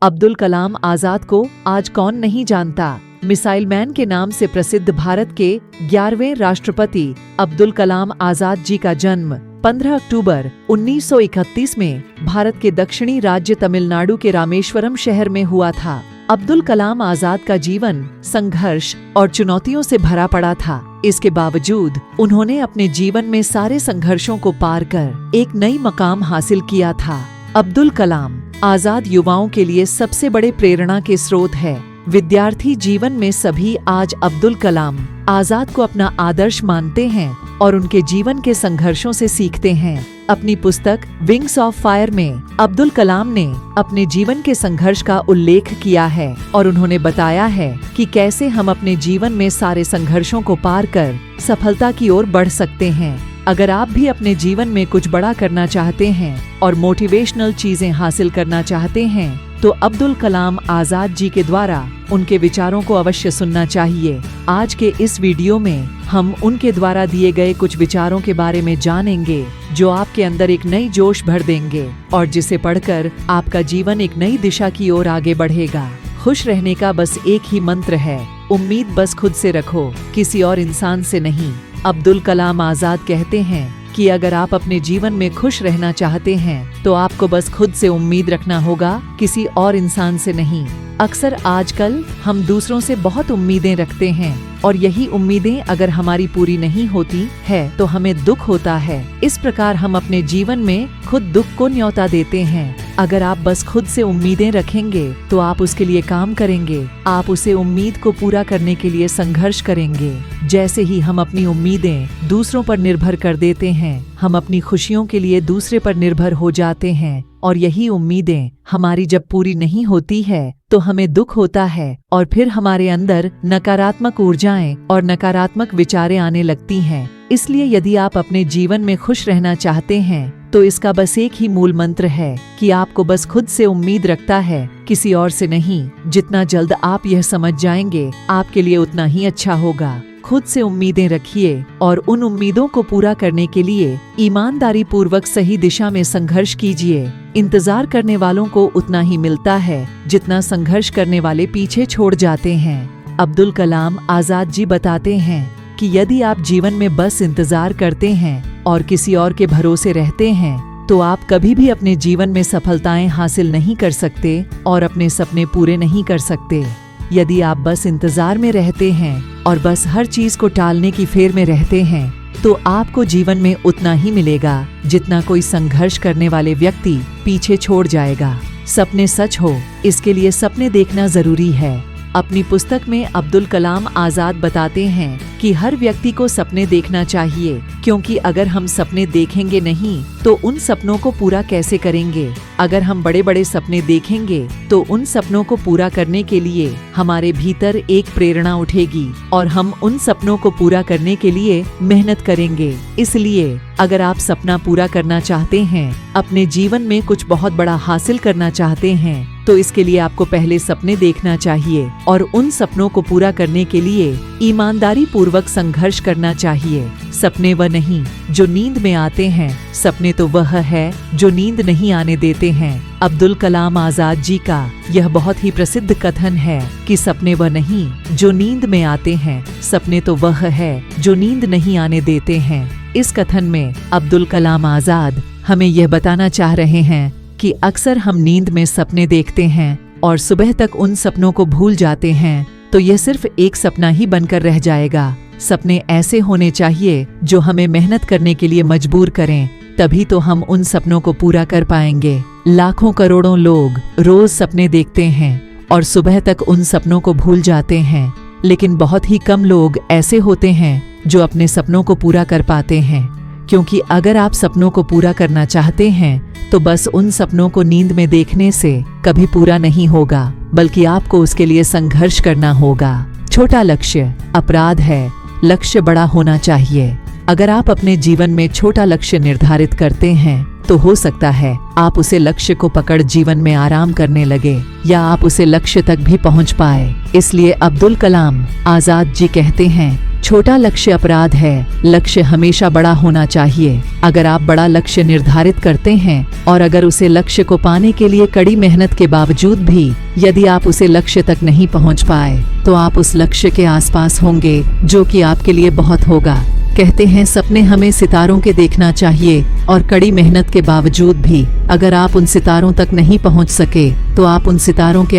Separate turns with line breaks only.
अब्दुल कलाम आजाद को आज कौन नहीं जानता। मिसाइल मैन के नाम से प्रसिद्ध भारत के 11वें राष्ट्रपति अब्दुल कलाम आजाद जी का जन्म 15 अक्टूबर 1931 में भारत के दक्षिणी राज्य तमिलनाडु के रामेश्वरम शहर में हुआ था। अब्दुल कलाम आजाद का जीवन संघर्ष और चुनौतियों से भरा पड़ा था। इसके बावजूद उन्होंने अपने जीवन में सारे संघर्षों को पार कर एक नई मकाम हासिल किया था। अब्दुल कलाम आजाद युवाओं के लिए सबसे बड़े प्रेरणा के स्रोत है। विद्यार्थी जीवन में सभी आज अब्दुल कलाम आजाद को अपना आदर्श मानते हैं और उनके जीवन के संघर्षों से सीखते हैं। अपनी पुस्तक विंग्स ऑफ फायर में अब्दुल कलाम ने अपने जीवन के संघर्ष का उल्लेख किया है और उन्होंने बताया है कि कैसे हम अपने जीवन में सारे संघर्षों को पार कर सफलता की ओर बढ़ सकते हैं। अगर आप भी अपने जीवन में कुछ बड़ा करना चाहते हैं और मोटिवेशनल चीजें हासिल करना चाहते हैं तो अब्दुल कलाम आजाद जी के द्वारा उनके विचारों को अवश्य सुनना चाहिए। आज के इस वीडियो में हम उनके द्वारा दिए गए कुछ विचारों के बारे में जानेंगे जो आपके अंदर एक नई जोश भर देंगे और जिसे पढ़कर आपका जीवन एक नई दिशा की ओर आगे बढ़ेगा। खुश रहने का बस एक ही मंत्र है, उम्मीद बस खुद से रखो, किसी और इंसान से नहीं। अब्दुल कलाम आजाद कहते हैं कि अगर आप अपने जीवन में खुश रहना चाहते हैं तो आपको बस खुद से उम्मीद रखना होगा, किसी और इंसान से नहीं। अक्सर आजकल हम दूसरों से बहुत उम्मीदें रखते हैं और यही उम्मीदें अगर हमारी पूरी नहीं होती है तो हमें दुख होता है। इस प्रकार हम अपने जीवन में खुद दुख को न्योता देते हैं। अगर आप बस खुद से उम्मीदें रखेंगे तो आप उसके लिए काम करेंगे, आप उसे उम्मीद को पूरा करने के लिए संघर्ष करेंगे। जैसे ही हम अपनी उम्मीदें दूसरों पर निर्भर कर देते हैं, हम अपनी खुशियों के लिए दूसरे पर निर्भर हो जाते हैं और यही उम्मीदें हमारी जब पूरी नहीं होती है तो हमें दुख होता है और फिर हमारे अंदर नकारात्मक ऊर्जाएं और नकारात्मक विचारें आने लगती हैं। इसलिए यदि आप अपने जीवन में खुश रहना चाहते हैं तो इसका बस एक ही मूल मंत्र है कि आपको बस खुद से उम्मीद रखता है, किसी और से नहीं। जितना जल्द आप यह समझ जाएंगे आपके लिए उतना ही अच्छा होगा। खुद से उम्मीदें रखिए और उन उम्मीदों को पूरा करने के लिए ईमानदारी पूर्वक सही दिशा में संघर्ष कीजिए। इंतजार करने वालों को उतना ही मिलता है जितना संघर्ष करने वाले पीछे छोड़ जाते हैं। अब्दुल कलाम आजाद जी बताते हैं कि यदि आप जीवन में बस इंतजार करते हैं और किसी और के भरोसे रहते हैं तो आप कभी भी अपने जीवन में सफलताएं हासिल नहीं कर सकते और अपने सपने पूरे नहीं कर सकते। यदि आप बस इंतजार में रहते हैं और बस हर चीज को टालने की फेर में रहते हैं तो आपको जीवन में उतना ही मिलेगा जितना कोई संघर्ष करने वाले व्यक्ति पीछे छोड़ जाएगा। सपने सच हो, इसके लिए सपने देखना जरूरी है। अपनी पुस्तक में अब्दुल कलाम आजाद बताते हैं कि हर व्यक्ति को सपने देखना चाहिए, क्योंकि अगर हम सपने देखेंगे नहीं तो उन सपनों को पूरा कैसे करेंगे। अगर हम बड़े बड़े सपने देखेंगे तो उन सपनों को पूरा करने के लिए हमारे भीतर एक प्रेरणा उठेगी और हम उन सपनों को पूरा करने के लिए मेहनत करेंगे। इसलिए अगर आप सपना पूरा करना चाहते हैं, अपने जीवन में कुछ बहुत बड़ा हासिल करना चाहते हैं तो इसके लिए आपको पहले सपने देखना चाहिए और उन सपनों को पूरा करने के लिए ईमानदारी पूर्वक संघर्ष करना चाहिए। सपने वह नहीं जो नींद में आते हैं, सपने तो वह है जो नींद नहीं आने देते हैं। अब्दुल कलाम आजाद जी का यह बहुत ही प्रसिद्ध कथन है कि सपने वह नहीं जो नींद में आते हैं, सपने तो वह है जो नींद नहीं आने देते हैं। इस कथन में अब्दुल कलाम आजाद हमें यह बताना चाह रहे हैं कि अक्सर हम नींद में सपने देखते हैं और सुबह तक उन सपनों को भूल जाते हैं तो यह सिर्फ एक सपना ही बनकर रह जाएगा। सपने ऐसे होने चाहिए जो हमें मेहनत करने के लिए मजबूर करें, तभी तो हम उन सपनों को पूरा कर पाएंगे। लाखों करोड़ों लोग रोज सपने देखते हैं और सुबह तक उन सपनों को भूल जाते हैं, लेकिन बहुत ही कम लोग ऐसे होते हैं जो अपने सपनों को पूरा कर पाते हैं। क्योंकि अगर आप सपनों को पूरा करना चाहते हैं तो बस उन सपनों को नींद में देखने से कभी पूरा नहीं होगा, बल्कि आपको उसके लिए संघर्ष करना होगा। छोटा लक्ष्य अपराध है, लक्ष्य बड़ा होना चाहिए। अगर आप अपने जीवन में छोटा लक्ष्य निर्धारित करते हैं तो हो सकता है आप उसे लक्ष्य को पकड़ जीवन में आराम करने लगे या आप उसे लक्ष्य तक भी पहुंच पाए। इसलिए अब्दुल कलाम आजाद जी कहते हैं, छोटा लक्ष्य अपराध है, लक्ष्य हमेशा बड़ा होना चाहिए। अगर आप बड़ा लक्ष्य निर्धारित करते हैं और अगर उसे लक्ष्य को पाने के लिए कड़ी मेहनत के बावजूद भी यदि आप उसे लक्ष्य तक नहीं पहुंच पाए तो आप उस लक्ष्य के आसपास होंगे जो कि आपके लिए बहुत होगा। कहते हैं सपने हमें सितारों के देखना चाहिए और कड़ी मेहनत के बावजूद भी अगर आप उन सितारों तक नहीं पहुंच सके तो आप उन सितारों के